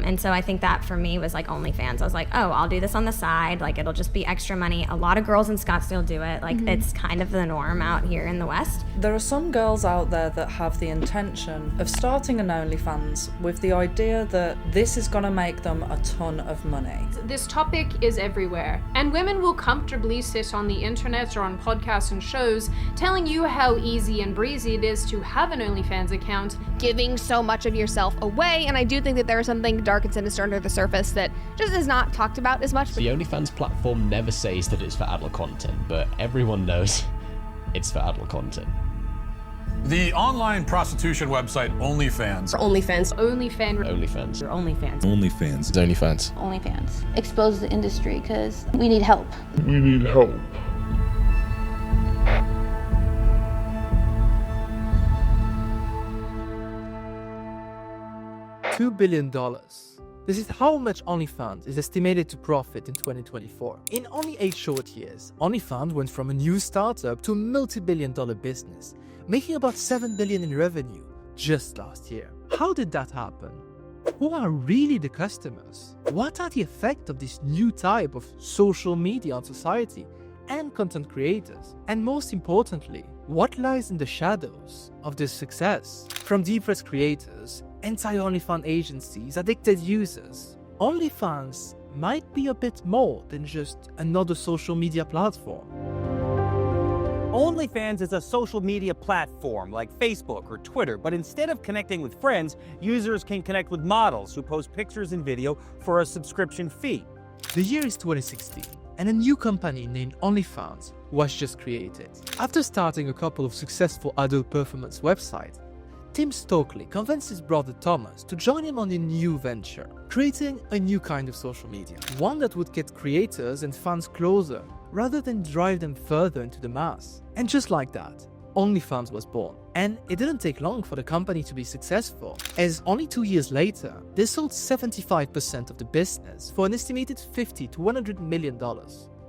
And so I think that for me was like OnlyFans. I was like, oh, I'll do this on the side. Like, it'll just be extra money. A lot of girls in Scottsdale do it. Like, it's kind of the norm out here in the West. There are some girls out there that have the intention of starting an OnlyFans with the idea that this is going to make them a ton of money. This topic is everywhere, and women will comfortably sit on the internet or on podcasts and shows telling you how easy and breezy it is to have an OnlyFans account, giving so much of yourself away. And I do think that there is something dark and sinister under the surface that just is not talked about as much. The OnlyFans platform never says that it's for adult content, but everyone knows it's for adult content. The online prostitution website OnlyFans. OnlyFans. OnlyFans. OnlyFans. OnlyFans. OnlyFans. It's OnlyFans. OnlyFans. Expose the industry because we need help. We need help. $2 billion. This is how much OnlyFans is estimated to profit in 2024. In only 8 short years, OnlyFans went from a new startup to a multi-billion-dollar business, making about $7 billion in revenue just last year. How did that happen? Who are really the customers? What are the effects of this new type of social media on society and content creators? And most importantly, what lies in the shadows of this success? From depressed creators, anti-OnlyFans agencies, addicted users, OnlyFans might be a bit more than just another social media platform. OnlyFans is a social media platform like Facebook or Twitter, but instead of connecting with friends, users can connect with models who post pictures and video for a subscription fee. The year is 2016, and a new company named OnlyFans was just created. After starting a couple of successful adult performance websites, Tim Stokely convinced his brother Thomas to join him on a new venture, creating a new kind of social media, one that would get creators and fans closer rather than drive them further into the mass. And just like that, OnlyFans was born. And it didn't take long for the company to be successful, as only 2 years later, they sold 75% of the business for an estimated $50 to $100 million.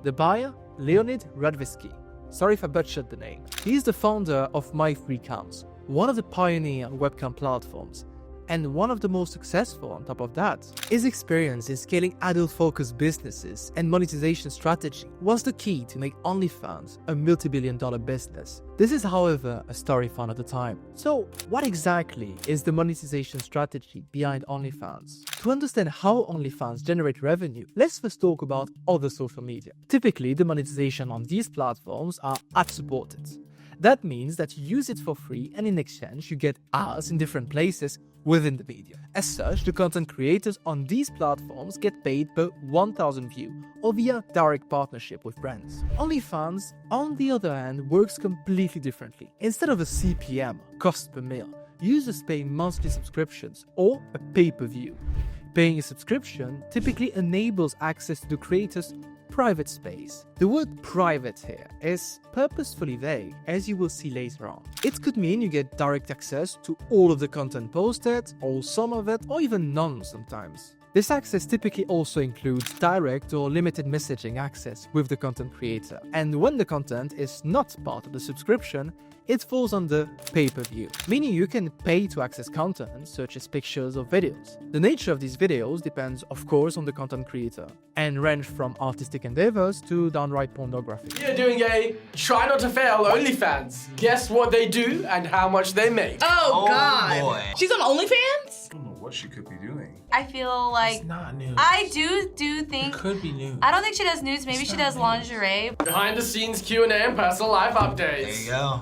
The buyer? Leonid Radvisky. Sorry if I butchered the name. He is the founder of My Free Cams, one of the pioneer webcam platforms, and one of the most successful on top of that. His experience in scaling adult-focused businesses and monetization strategy was the key to make OnlyFans a multi-billion-dollar business. This is, however, a story for another time. So, what exactly is the monetization strategy behind OnlyFans? To understand how OnlyFans generate revenue, let's first talk about other social media. Typically, the monetization on these platforms are ad-supported. That means that you use it for free, and in exchange you get ads in different places within the video. As such, the content creators on these platforms get paid per 1,000 views or via direct partnership with brands. OnlyFans, on the other hand, works completely differently. Instead of a CPM, cost per mil, users pay monthly subscriptions or a pay-per-view. Paying a subscription typically enables access to the creator's private space. The word private here is purposefully vague, as you will see later on. It could mean you get direct access to all of the content posted, or some of it, or even none sometimes. This access typically also includes direct or limited messaging access with the content creator. And when the content is not part of the subscription, it falls under pay-per-view, meaning you can pay to access content such as pictures or videos. The nature of these videos depends, of course, on the content creator and range from artistic endeavors to downright pornography. You're doing a try not to fail OnlyFans. Guess what they do and how much they make. Oh God. Boy. She's on OnlyFans? I don't know what she could be doing. I feel like It's not news. I do think It could be news. I don't think she does nudes. Maybe she does lingerie. Behind the scenes Q&A and personal life updates. There you go.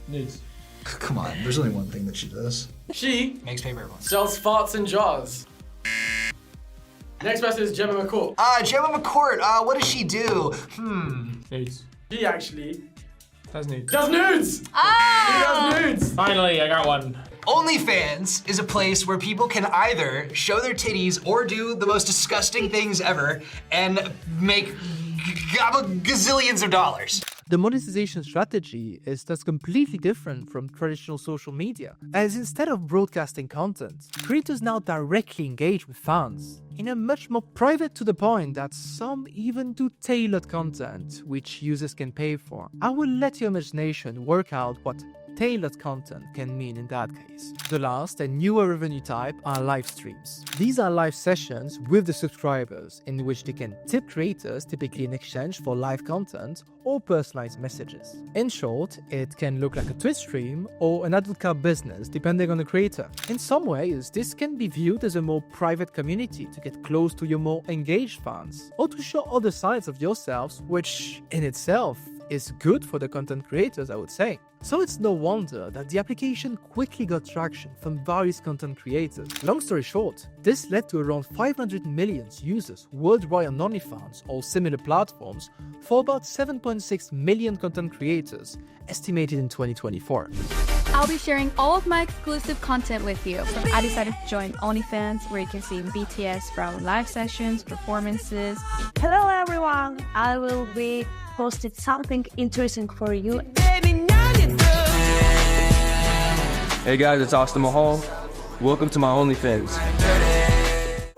News. Come on, there's only one thing that she does. She makes paper everyone. sells farts and jars. Next person is Gemma McCourt. Gemma McCourt, what does she do? Nudes. She actually does nudes. Does nudes! Oh! She does nudes! Finally, I got one. OnlyFans is a place where people can either show their titties or do the most disgusting things ever and make gazillions of dollars. The monetization strategy is thus completely different from traditional social media, as instead of broadcasting content, creators now directly engage with fans in a much more private, to the point that some even do tailored content which users can pay for. I will let your imagination work out what tailored content can mean in that case. The last and newer revenue type are live streams. These are live sessions with the subscribers in which they can tip creators, typically in exchange for live content or personalized messages. In short, it can look like a Twitch stream or an adult car business depending on the creator. In some ways, this can be viewed as a more private community to get close to your more engaged fans or to show other sides of yourselves, which in itself is good for the content creators, I would say. So it's no wonder that the application quickly got traction from various content creators. Long story short, this led to around 500 million users worldwide on OnlyFans or similar platforms for about 7.6 million content creators, estimated in 2024. I'll be sharing all of my exclusive content with you. I decided to join OnlyFans, where you can see BTS from live sessions, performances. Hello everyone, I will be posted something interesting for you. Hey guys, it's Austin Mahal. Welcome to my OnlyFans.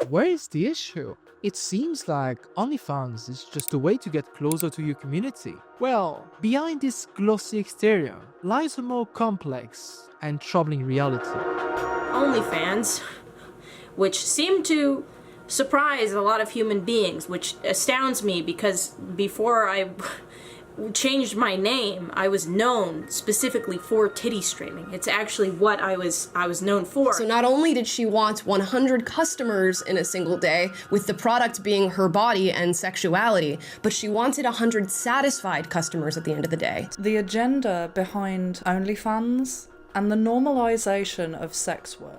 Where is the issue? It seems like OnlyFans is just a way to get closer to your community. Well, behind this glossy exterior lies a more complex and troubling reality. OnlyFans, which seem to surprise a lot of human beings, which astounds me because before I changed my name, I was known specifically for titty streaming. It's actually what I was known for. So not only did she want 100 customers in a single day, with the product being her body and sexuality, but she wanted 100 satisfied customers at the end of the day. The agenda behind OnlyFans and the normalization of sex work.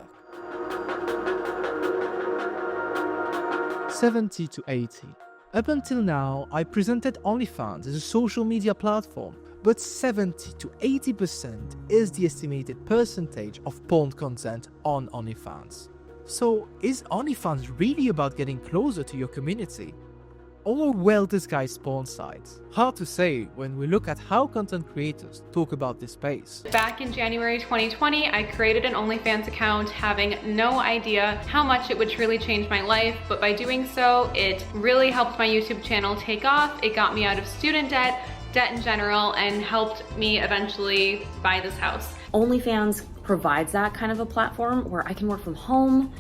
70 to 80. Up until now, I presented OnlyFans as a social media platform, but 70 to 80% is the estimated percentage of porn content on OnlyFans. So, is OnlyFans really about getting closer to your community? Or well-disguised porn sites? Hard to say when we look at how content creators talk about this space. Back in January 2020, I created an OnlyFans account having no idea how much it would truly change my life, but by doing so, it really helped my YouTube channel take off. It got me out of student debt in general, and helped me eventually buy this house. OnlyFans provides that kind of a platform where I can work from home.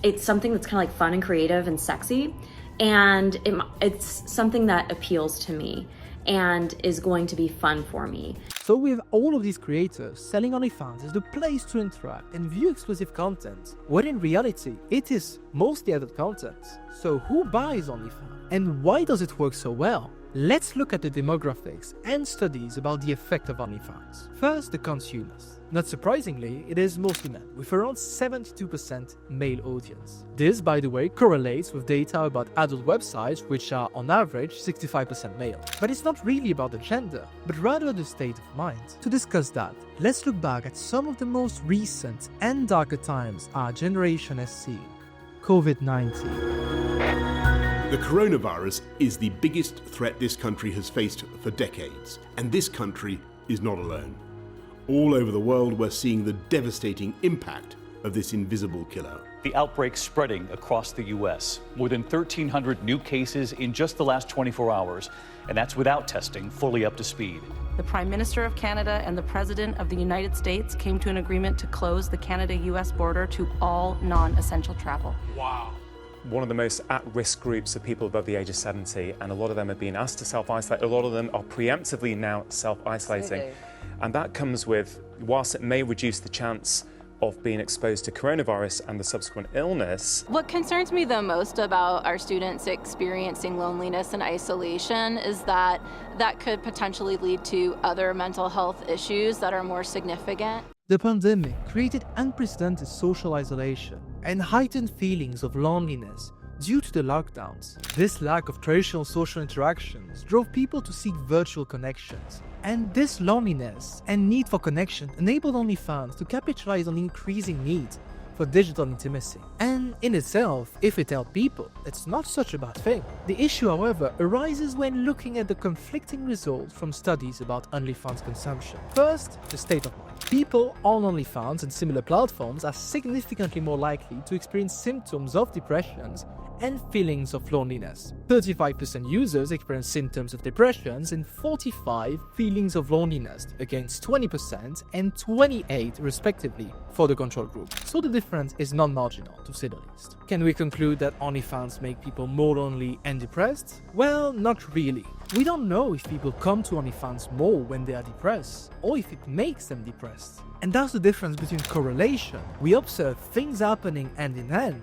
It's something that's kind of like fun and creative and sexy. And it's something that appeals to me and is going to be fun for me. So with all of these creators, selling OnlyFans is the place to interact and view exclusive content, when in reality, it is mostly adult content. So who buys OnlyFans? And why does it work so well? Let's look at the demographics and studies about the effect of OnlyFans. First, the consumers. Not surprisingly, it is mostly men, with around 72% male audience. This, by the way, correlates with data about adult websites, which are on average 65% male. But it's not really about the gender, but rather the state of mind. To discuss that, let's look back at some of the most recent and darker times our generation has seen. COVID-19. The coronavirus is the biggest threat this country has faced for decades, and this country is not alone. All over the world, we're seeing the devastating impact of this invisible killer. The outbreak spreading across the U.S. More than 1,300 new cases in just the last 24 hours, and that's without testing fully up to speed. The Prime Minister of Canada and the President of the United States came to an agreement to close the Canada-U.S. border to all non-essential travel. Wow. One of the most at-risk groups are people above the age of 70, and a lot of them are being asked to self-isolate. A lot of them are preemptively now self-isolating. And that comes with, whilst it may reduce the chance of being exposed to coronavirus and the subsequent illness. What concerns me the most about our students experiencing loneliness and isolation is that that could potentially lead to other mental health issues that are more significant. The pandemic created unprecedented social isolation and heightened feelings of loneliness due to the lockdowns. This lack of traditional social interactions drove people to seek virtual connections. And this loneliness and need for connection enabled OnlyFans to capitalize on the increasing need for digital intimacy. And in itself, if it helped people, it's not such a bad thing. The issue, however, arises when looking at the conflicting results from studies about OnlyFans consumption. First, the state of mind. People on OnlyFans and similar platforms are significantly more likely to experience symptoms of depression and feelings of loneliness. 35% users experience symptoms of depressions and 45% feelings of loneliness, against 20% and 28% respectively for the control group. So the difference is not marginal, to say the least. Can we conclude that OnlyFans make people more lonely and depressed? Well, not really. We don't know if people come to OnlyFans more when they are depressed, or if it makes them depressed. And that's the difference between correlation. We observe things happening hand in hand,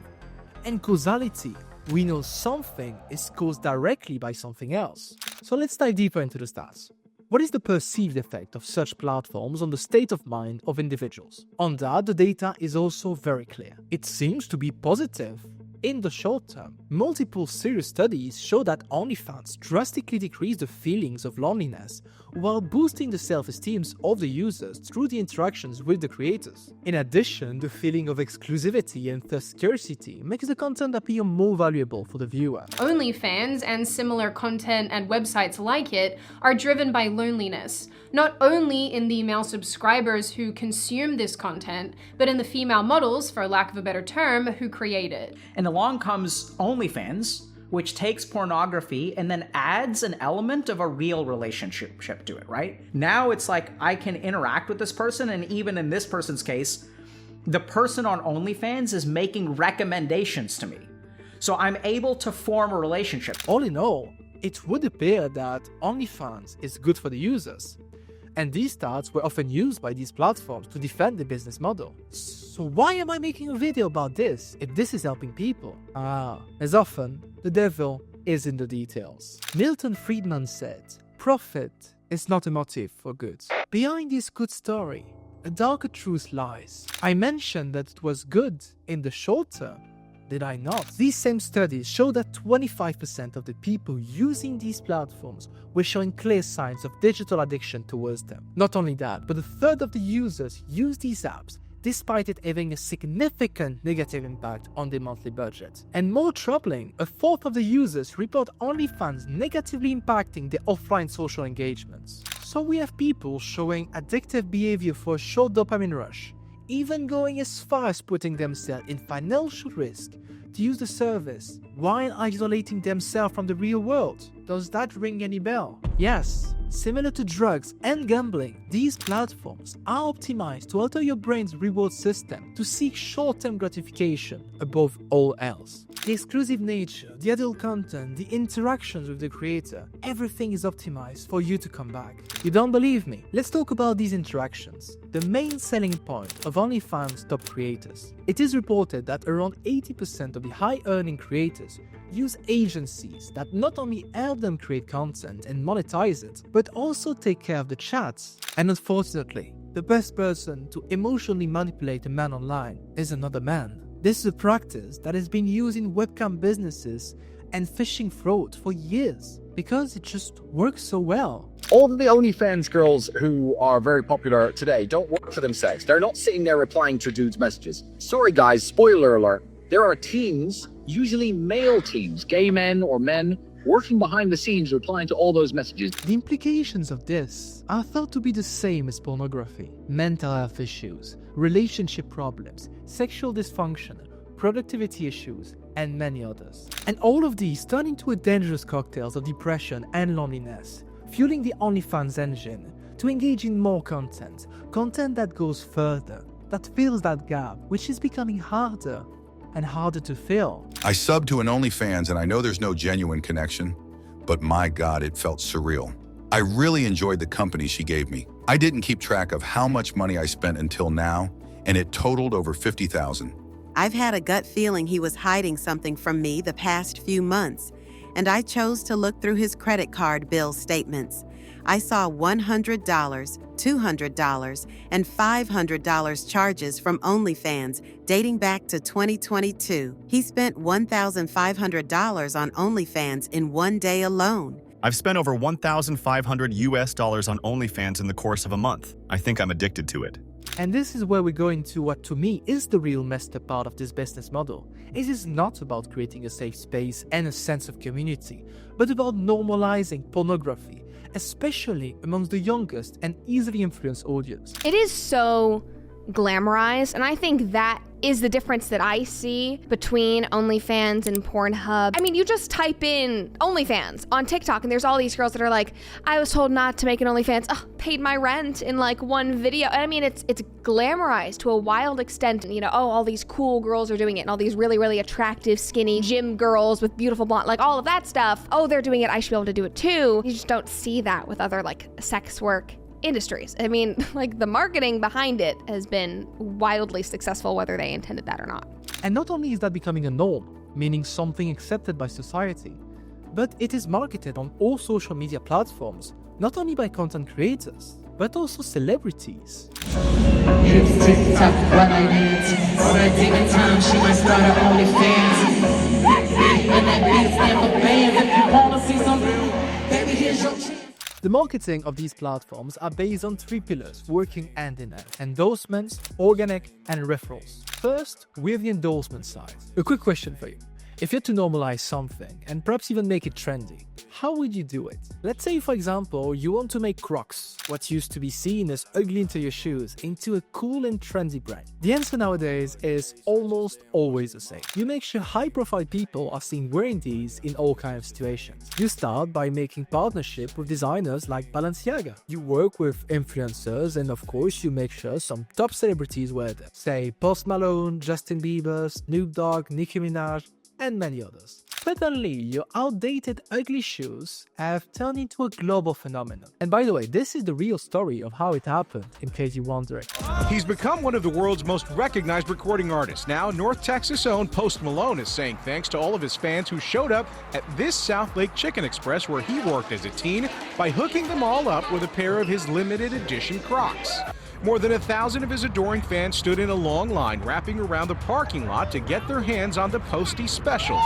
and causality. We know something is caused directly by something else. So let's dive deeper into the stats. What is the perceived effect of such platforms on the state of mind of individuals? On that, the data is also very clear. It seems to be positive. In the short term, multiple serious studies show that OnlyFans drastically decrease the feelings of loneliness while boosting the self-esteem of the users through the interactions with the creators. In addition, the feeling of exclusivity and thus scarcity makes the content appear more valuable for the viewer. OnlyFans and similar content and websites like it are driven by loneliness, not only in the male subscribers who consume this content, but in the female models, for lack of a better term, who create it. And along comes OnlyFans, which takes pornography and then adds an element of a real relationship to it, right? Now it's like I can interact with this person, and even in this person's case, the person on OnlyFans is making recommendations to me. So I'm able to form a relationship. All in all, it would appear that OnlyFans is good for the users. And these stats were often used by these platforms to defend the business model. So why am I making a video about this if this is helping people? As often, the devil is in the details. Milton Friedman said, "Profit is not a motive for good." Behind this good story, a darker truth lies. I mentioned that it was good in the short term. Did I not? These same studies show that 25% of the people using these platforms were showing clear signs of digital addiction towards them. Not only that, but a third of the users use these apps despite it having a significant negative impact on their monthly budget. And more troubling, a fourth of the users report OnlyFans negatively impacting their offline social engagements. So we have people showing addictive behavior for a short dopamine rush, even going as far as putting themselves in financial risk to use the service while isolating themselves from the real world. Does that ring any bell? Yes, similar to drugs and gambling, these platforms are optimized to alter your brain's reward system to seek short-term gratification above all else. The exclusive nature, the adult content, the interactions with the creator, everything is optimized for you to come back. You don't believe me? Let's talk about these interactions. The main selling point of OnlyFans top creators. It is reported that around 80% of the high-earning creators use agencies that not only help them create content and monetize it, but also take care of the chats. And unfortunately, the best person to emotionally manipulate a man online is another man. This is a practice that has been used in webcam businesses and phishing fraud for years because it just works so well. All of the OnlyFans girls who are very popular today don't work for themselves. They're not sitting there replying to dudes' messages. Sorry guys, spoiler alert. There are teams, usually male teams, gay men or men, working behind the scenes replying to all those messages. The implications of this are thought to be the same as pornography: mental health issues, relationship problems, sexual dysfunction, productivity issues, and many others. And all of these turn into a dangerous cocktail of depression and loneliness, fueling the OnlyFans engine to engage in more content that goes further, that fills that gap, which is becoming harder and harder to fill. I subbed to an OnlyFans and I know there's no genuine connection, but my God, it felt surreal. I really enjoyed the company she gave me. I didn't keep track of how much money I spent until now, and it totaled over $50,000. I've had a gut feeling he was hiding something from me the past few months, and I chose to look through his credit card bill statements. I saw $100, $200, and $500 charges from OnlyFans dating back to 2022. He spent $1,500 on OnlyFans in one day alone. I've spent over $1,500 US on OnlyFans in the course of a month. I think I'm addicted to it. And this is where we go into what to me is the real messed up part of this business model. It is not about creating a safe space and a sense of community, but about normalizing pornography, especially amongst the youngest and easily influenced audience. It is so glamorized, and I think that is the difference that I see between OnlyFans and Pornhub. I mean, you just type in OnlyFans on TikTok and there's all these girls that are like, I was told not to make an OnlyFans. Paid my rent in like one video. I mean, it's glamorized to a wild extent. You know, all these cool girls are doing it and all these really, really attractive, skinny gym girls with beautiful blonde, like all of that stuff. Oh, they're doing it. I should be able to do it too. You just don't see that with other like sex work industries. I mean, like the marketing behind it has been wildly successful, whether they intended that or not. And not only is that becoming a norm, meaning something accepted by society, but it is marketed on all social media platforms, not only by content creators, but also celebrities. The marketing of these platforms are based on 3 pillars working hand in hand: endorsements, organic, and referrals. First, with the endorsement side. A quick question for you. If you had to normalize something and perhaps even make it trendy, how would you do it? Let's say, for example, you want to make Crocs, what used to be seen as ugly interior shoes, into a cool and trendy brand. The answer nowadays is almost always the same. You make sure high-profile people are seen wearing these in all kinds of situations. You start by making partnership with designers like Balenciaga. You work with influencers, and of course you make sure some top celebrities wear them. Say Post Malone, Justin Bieber, Snoop Dogg, Nicki Minaj, and many others. Suddenly, your outdated ugly shoes have turned into a global phenomenon. And by the way, this is the real story of how it happened, in case you're wondering. He's become one of the world's most recognized recording artists. Now, North Texas' own Post Malone is saying thanks to all of his fans who showed up at this South Lake Chicken Express where he worked as a teen by hooking them all up with a pair of his limited edition Crocs. More than 1,000 of his adoring fans stood in a long line wrapping around the parking lot to get their hands on the Posty special.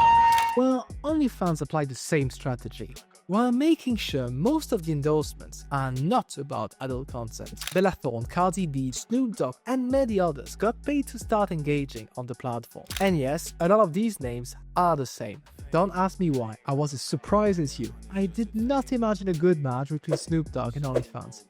Well, OnlyFans applied the same strategy, while making sure most of the endorsements are not about adult content. Bella Thorne, Cardi B, Snoop Dogg, and many others got paid to start engaging on the platform. And yes, a lot of these names are the same. Don't ask me why, I was as surprised as you. I did not imagine a good match between Snoop Dogg and OnlyFans.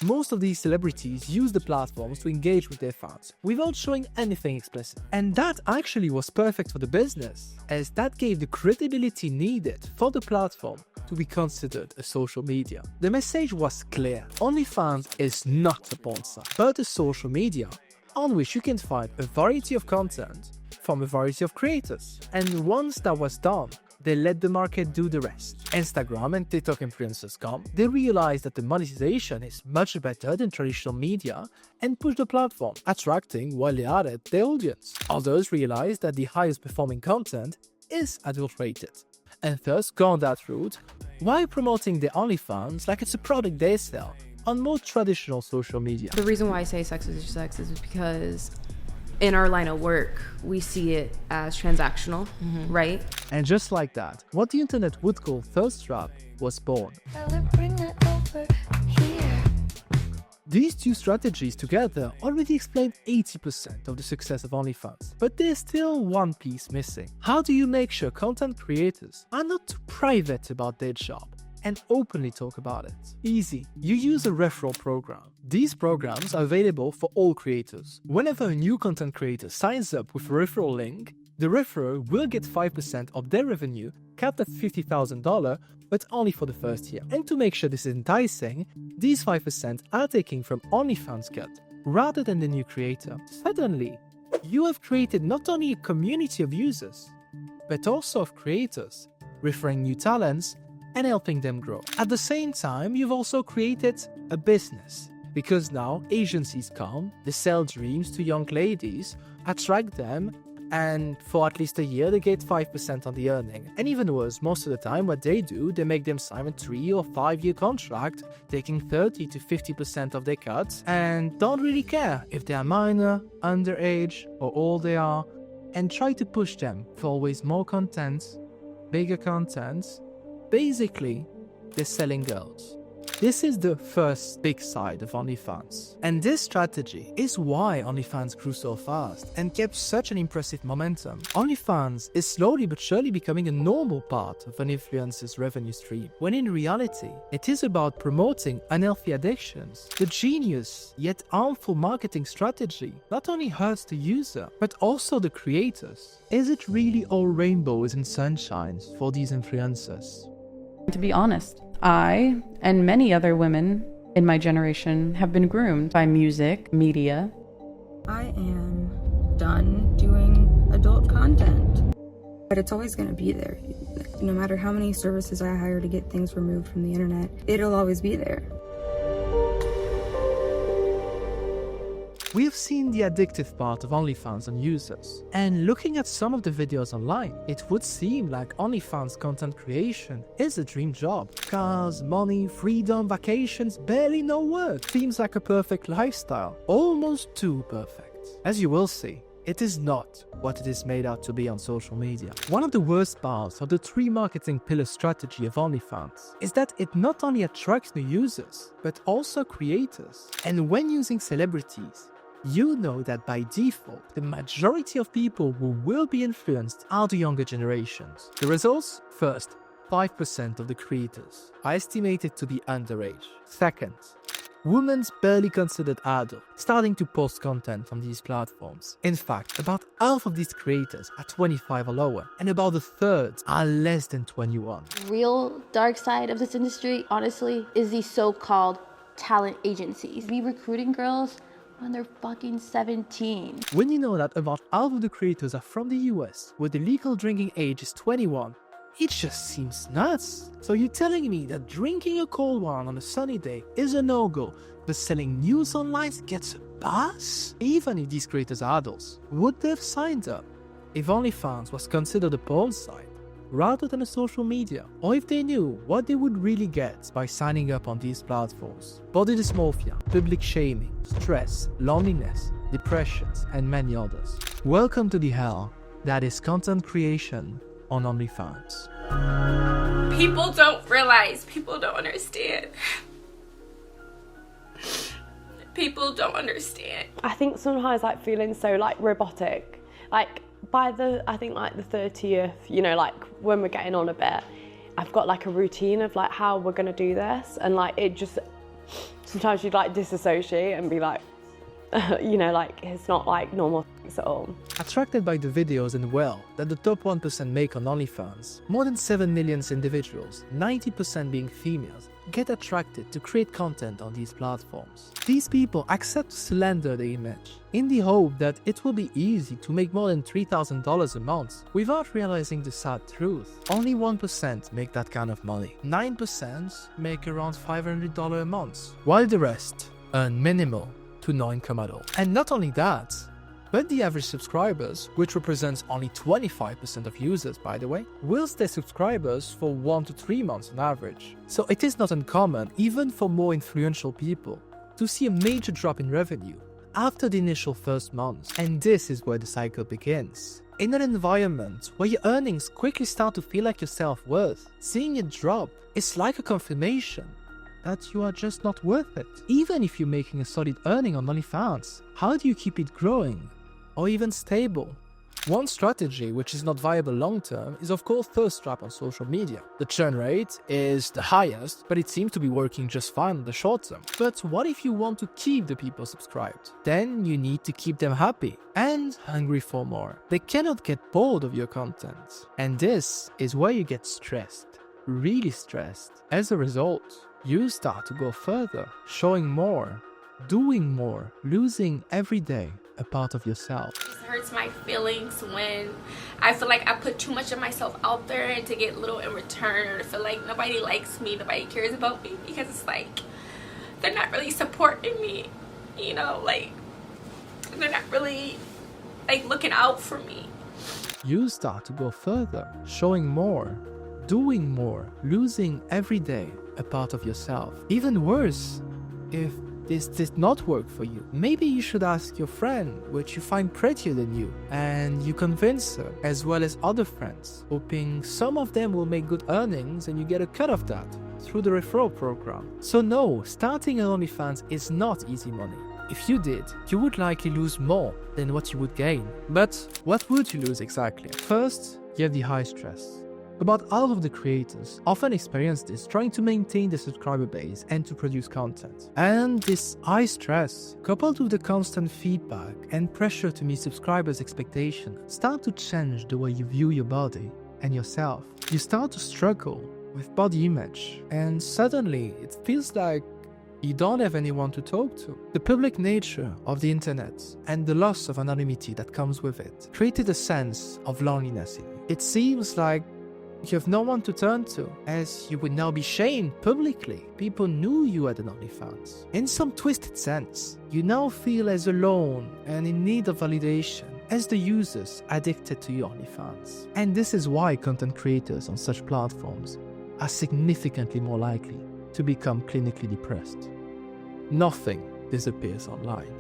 Most of these celebrities use the platforms to engage with their fans without showing anything explicit. And that actually was perfect for the business, as that gave the credibility needed for the platform to be considered a social media. The message was clear: OnlyFans is not a porn site, but a social media on which you can find a variety of content from a variety of creators. And once that was done, they let the market do the rest. Instagram and TikTok influencers come, they realize that the monetization is much better than traditional media and push the platform, attracting while they added their audience. Others realize that the highest performing content is adult-rated, and thus go on that route while promoting their OnlyFans like it's a product they sell on more traditional social media. The reason why I say sex is sex is because in our line of work, we see it as transactional, right? And just like that, what the internet would call thirst trap was born. These two strategies together already explain 80% of the success of OnlyFans. But there's still one piece missing. How do you make sure content creators are not too private about their job and openly talk about it? Easy. You use a referral program. These programs are available for all creators. Whenever a new content creator signs up with a referral link, the referrer will get 5% of their revenue, capped at $50,000, but only for the first year. And to make sure this is enticing, these 5% are taken from OnlyFans cut, rather than the new creator. Suddenly, you have created not only a community of users, but also of creators, referring new talents and helping them grow. At the same time, you've also created a business, because now agencies come, they sell dreams to young ladies, attract them, and for at least a year they get 5% on the earning. And even worse, most of the time what they do, they make them sign a 3 or 5 year contract, taking 30 to 50% of their cuts, and don't really care if they are minor, underage, or old they are, and try to push them for always more content, bigger content. Basically, they're selling girls. This is the first big side of OnlyFans. And this strategy is why OnlyFans grew so fast and kept such an impressive momentum. OnlyFans is slowly but surely becoming a normal part of an influencer's revenue stream, when in reality, it is about promoting unhealthy addictions. The genius yet harmful marketing strategy not only hurts the user, but also the creators. Is it really all rainbows and sunshines for these influencers? To be honest, I and many other women in my generation have been groomed by music, media. I am done doing adult content, but it's always going to be there. No matter how many services I hire to get things removed from the internet, it'll always be there. We have seen the addictive part of OnlyFans on users, and looking at some of the videos online, it would seem like OnlyFans content creation is a dream job. Cars, money, freedom, vacations, barely no work. Seems like a perfect lifestyle, almost too perfect. As you will see, it is not what it is made out to be on social media. One of the worst parts of the 3 marketing pillar strategy of OnlyFans is that it not only attracts new users, but also creators. And when using celebrities, you know that by default, the majority of people who will be influenced are the younger generations. The results? First, 5% of the creators are estimated to be underage. Second, women barely considered adult, starting to post content on these platforms. In fact, about half of these creators are 25 or lower, and about a third are less than 21. Real dark side of this industry, honestly, is these so-called talent agencies. Be recruiting girls when they're fucking 17. When you know that about half of the creators are from the US, where the legal drinking age is 21, it just seems nuts. So you're telling me that drinking a cold one on a sunny day is a no-go, but selling news online gets a pass? Even if these creators are adults, would they have signed up if OnlyFans was considered a porn site rather than a social media? Or if they knew what they would really get by signing up on these platforms? Body dysmorphia, public shaming, stress, loneliness, depressions, and many others. Welcome to the hell that is content creation on OnlyFans. People don't realize, people don't understand. People don't understand. I think sometimes like feeling so like robotic, like by the, I think like the 30th, you know, like when we're getting on a bit, I've got like a routine of like how we're gonna do this, and like it just, sometimes you'd like disassociate and be like, you know, like it's not like normal things at all. Attracted by the videos and well that the top 1% make on OnlyFans, more than 7 million individuals, 90% being females, get attracted to create content on these platforms. These people accept to slander the image in the hope that it will be easy to make more than $3,000 a month without realizing the sad truth. Only 1% make that kind of money. 9% make around $500 a month, while the rest earn minimal to no income at all. And not only that, but the average subscribers, which represents only 25% of users by the way, will stay subscribers for 1 to 3 months on average. So it is not uncommon, even for more influential people, to see a major drop in revenue after the initial first month. And this is where the cycle begins. In an environment where your earnings quickly start to feel like your self-worth, seeing it drop is like a confirmation that you are just not worth it. Even if you're making a solid earning on OnlyFans, how do you keep it growing or even stable? One strategy which is not viable long term is of course thirst trap on social media. The churn rate is the highest, but it seems to be working just fine in the short term. But what if you want to keep the people subscribed? Then you need to keep them happy and hungry for more. They cannot get bored of your content. And this is where you get stressed, really stressed. As a result, you start to go further, showing more, doing more, losing every day a part of yourself. It hurts my feelings when I feel like I put too much of myself out there and to get little in return, or to feel like nobody likes me, nobody cares about me, because it's like they're not really supporting me, you know, like they're not really like looking out for me. You start to go further, showing more, doing more, losing every day a part of yourself. Even worse, if this did not work for you, maybe you should ask your friend which you find prettier than you, and you convince her, as well as other friends, hoping some of them will make good earnings and you get a cut of that. through the Referral Program. So no, starting an OnlyFans is not easy money. If you did, you would likely lose more than what you would gain. But what would you lose exactly? First, you have the high stress. About half of the creators often experience this trying to maintain their subscriber base and to produce content. And this high stress, coupled with the constant feedback and pressure to meet subscribers' expectations, start to change the way you view your body and yourself. You start to struggle with body image, and suddenly it feels like you don't have anyone to talk to. The public nature of the internet and the loss of anonymity that comes with it created a sense of loneliness in you. It seems like you have no one to turn to, as you would now be shamed publicly. People knew you had an OnlyFans. In some twisted sense, you now feel as alone and in need of validation as the users addicted to your OnlyFans. And this is why content creators on such platforms are significantly more likely to become clinically depressed. Nothing disappears online.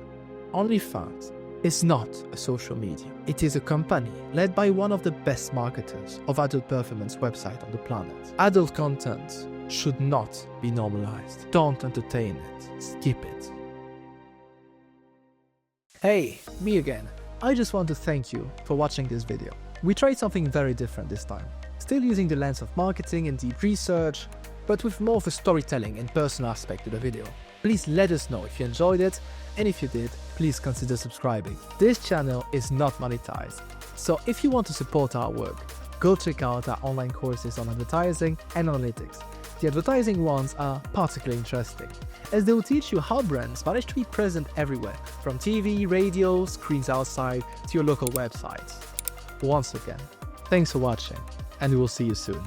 OnlyFans is not a social medium. It is a company led by one of the best marketers of adult performance website on the planet. Adult content should not be normalized. Don't entertain it. Skip it. Hey, me again. I just want to thank you for watching this video. We tried something very different this time. Still using the lens of marketing and deep research, but with more of a storytelling and personal aspect to the video. Please let us know if you enjoyed it, and if you did, please consider subscribing. This channel is not monetized, so if you want to support our work, go check out our online courses on advertising and analytics. The advertising ones are particularly interesting, as they will teach you how brands manage to be present everywhere, from TV, radio, screens outside, to your local websites. Once again, thanks for watching, and we will see you soon.